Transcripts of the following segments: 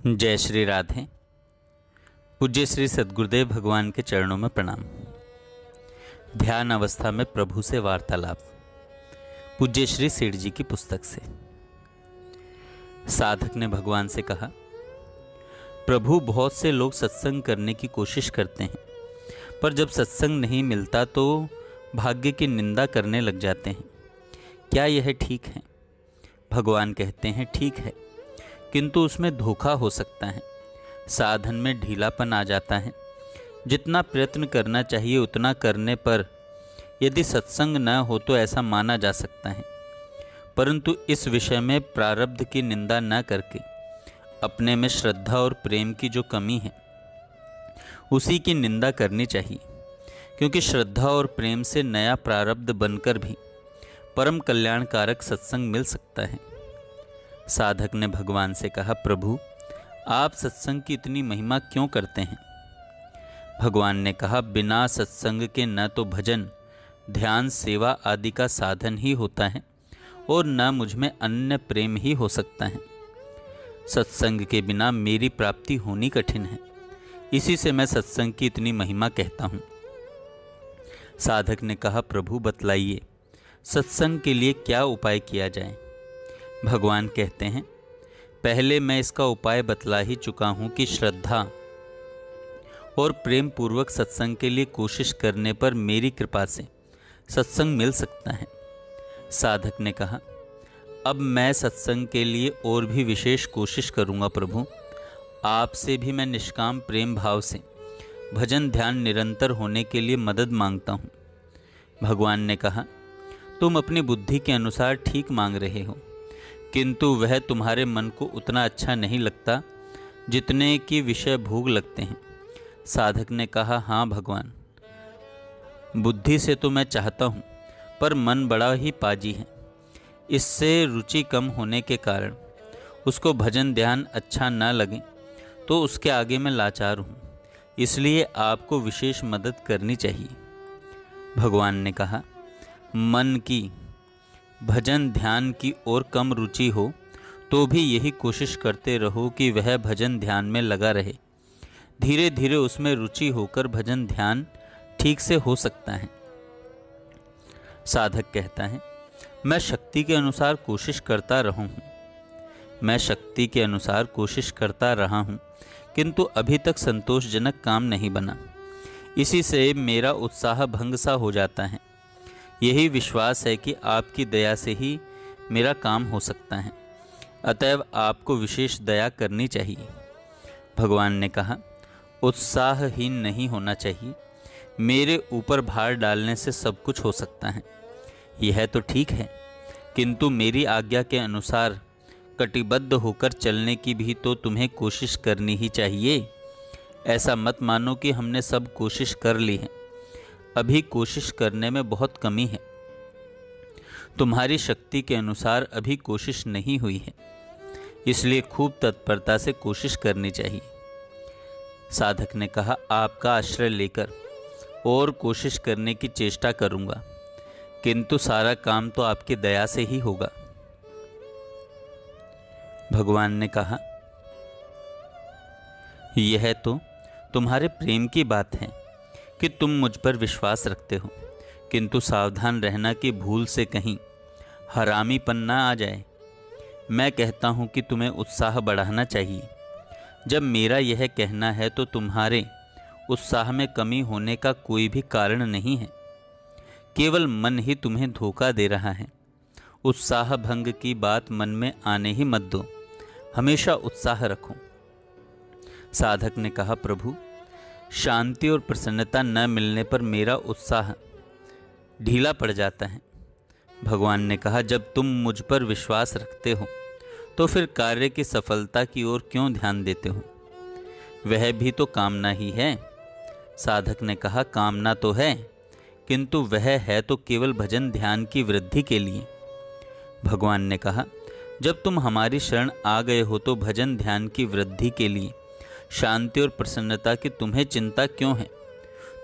जय श्री राधे। पूज्य श्री सद्गुरुदेव भगवान के चरणों में प्रणाम। ध्यान अवस्था में प्रभु से वार्तालाप, पूज्य श्री सेठ जी की पुस्तक से। साधक ने भगवान से कहा, प्रभु बहुत से लोग सत्संग करने की कोशिश करते हैं, पर जब सत्संग नहीं मिलता तो भाग्य की निंदा करने लग जाते हैं। क्या यह ठीक है? भगवान कहते हैं, ठीक है, किंतु उसमें धोखा हो सकता है। साधन में ढीलापन आ जाता है। जितना प्रयत्न करना चाहिए उतना करने पर यदि सत्संग न हो तो ऐसा माना जा सकता है, परंतु इस विषय में प्रारब्ध की निंदा न करके अपने में श्रद्धा और प्रेम की जो कमी है उसी की निंदा करनी चाहिए, क्योंकि श्रद्धा और प्रेम से नया प्रारब्ध बनकर भी परम कल्याणकारक सत्संग मिल सकता है। साधक ने भगवान से कहा, प्रभु आप सत्संग की इतनी महिमा क्यों करते हैं? भगवान ने कहा, बिना सत्संग के न तो भजन, ध्यान, सेवा आदि का साधन ही होता है और न मुझ में अन्य प्रेम ही हो सकता है। सत्संग के बिना मेरी प्राप्ति होनी कठिन है, इसी से मैं सत्संग की इतनी महिमा कहता हूँ। साधक ने कहा, प्रभु बतलाइए, सत्संग के लिए क्या उपाय किया जाए? भगवान कहते हैं, पहले मैं इसका उपाय बतला ही चुका हूं कि श्रद्धा और प्रेम पूर्वक सत्संग के लिए कोशिश करने पर मेरी कृपा से सत्संग मिल सकता है। साधक ने कहा, अब मैं सत्संग के लिए और भी विशेष कोशिश करूंगा प्रभु। आपसे भी मैं निष्काम प्रेम भाव से भजन ध्यान निरंतर होने के लिए मदद मांगता हूं। भगवान ने कहा, तुम अपनी बुद्धि के अनुसार ठीक मांग रहे हो, किंतु वह तुम्हारे मन को उतना अच्छा नहीं लगता जितने की विषय भोग लगते हैं। साधक ने कहा, हाँ भगवान, बुद्धि से तो मैं चाहता हूँ, पर मन बड़ा ही पाजी है। इससे रुचि कम होने के कारण उसको भजन ध्यान अच्छा न लगे तो उसके आगे मैं लाचार हूँ, इसलिए आपको विशेष मदद करनी चाहिए। भगवान ने कहा, मन की भजन ध्यान की ओर कम रुचि हो तो भी यही कोशिश करते रहो कि वह भजन ध्यान में लगा रहे। धीरे धीरे उसमें रुचि होकर भजन ध्यान ठीक से हो सकता है। साधक कहता है, मैं शक्ति के अनुसार कोशिश करता रहा हूँ, किंतु अभी तक संतोषजनक काम नहीं बना। इसी से मेरा उत्साह भंग सा हो जाता है। यही विश्वास है कि आपकी दया से ही मेरा काम हो सकता है, अतएव आपको विशेष दया करनी चाहिए। भगवान ने कहा, उत्साहहीन नहीं होना चाहिए। मेरे ऊपर भार डालने से सब कुछ हो सकता है, यह तो ठीक है, किंतु मेरी आज्ञा के अनुसार कटिबद्ध होकर चलने की भी तो तुम्हें कोशिश करनी ही चाहिए। ऐसा मत मानो कि हमने सब कोशिश कर ली है, अभी कोशिश करने में बहुत कमी है। तुम्हारी शक्ति के अनुसार अभी कोशिश नहीं हुई है, इसलिए खूब तत्परता से कोशिश करनी चाहिए। साधक ने कहा, आपका आश्रय लेकर और कोशिश करने की चेष्टा करूंगा, किंतु सारा काम तो आपकी दया से ही होगा। भगवान ने कहा, यह तो तुम्हारे प्रेम की बात है कि तुम मुझ पर विश्वास रखते हो, किंतु सावधान रहना कि भूल से कहीं हरामीपन न आ जाए। मैं कहता हूँ कि तुम्हें उत्साह बढ़ाना चाहिए। जब मेरा यह कहना है तो तुम्हारे उत्साह में कमी होने का कोई भी कारण नहीं है, केवल मन ही तुम्हें धोखा दे रहा है। उत्साह भंग की बात मन में आने ही मत दो, हमेशा उत्साह रखो। साधक ने कहा, प्रभु शांति और प्रसन्नता न मिलने पर मेरा उत्साह ढीला पड़ जाता है। भगवान ने कहा, जब तुम मुझ पर विश्वास रखते हो तो फिर कार्य की सफलता की ओर क्यों ध्यान देते हो? वह भी तो कामना ही है। साधक ने कहा, कामना तो है, किंतु वह है तो केवल भजन ध्यान की वृद्धि के लिए। भगवान ने कहा, जब तुम हमारी शरण आ गए हो तो भजन ध्यान की वृद्धि के लिए शांति और प्रसन्नता की तुम्हें चिंता क्यों है?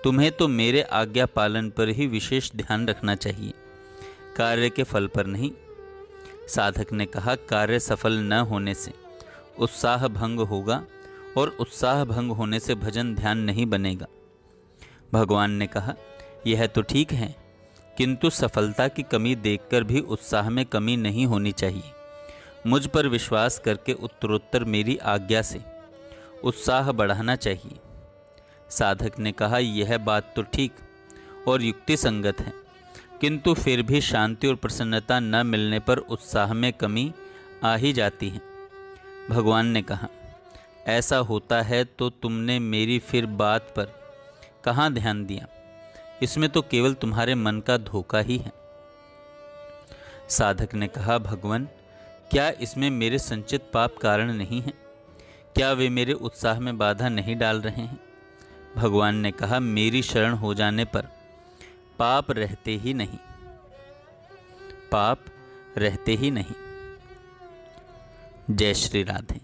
तुम्हें तो मेरे आज्ञा पालन पर ही विशेष ध्यान रखना चाहिए, कार्य के फल पर नहीं। साधक ने कहा, कार्य सफल न होने से उत्साह भंग होगा और उत्साह भंग होने से भजन ध्यान नहीं बनेगा। भगवान ने कहा, यह तो ठीक है, किंतु सफलता की कमी देखकर भी उत्साह में कमी नहीं होनी चाहिए। मुझ पर विश्वास करके उत्तरोत्तर मेरी आज्ञा से उत्साह बढ़ाना चाहिए। साधक ने कहा, यह बात तो ठीक और युक्ति संगत है, किंतु फिर भी शांति और प्रसन्नता न मिलने पर उत्साह में कमी आ ही जाती है। भगवान ने कहा, ऐसा होता है तो तुमने मेरी फिर बात पर कहाँ ध्यान दिया? इसमें तो केवल तुम्हारे मन का धोखा ही है। साधक ने कहा, भगवान, क्या इसमें मेरे संचित पाप कारण नहीं है? क्या वे मेरे उत्साह में बाधा नहीं डाल रहे हैं? भगवान ने कहा, मेरी शरण हो जाने पर पाप रहते ही नहीं, पाप रहते ही नहीं। जय श्री राधे।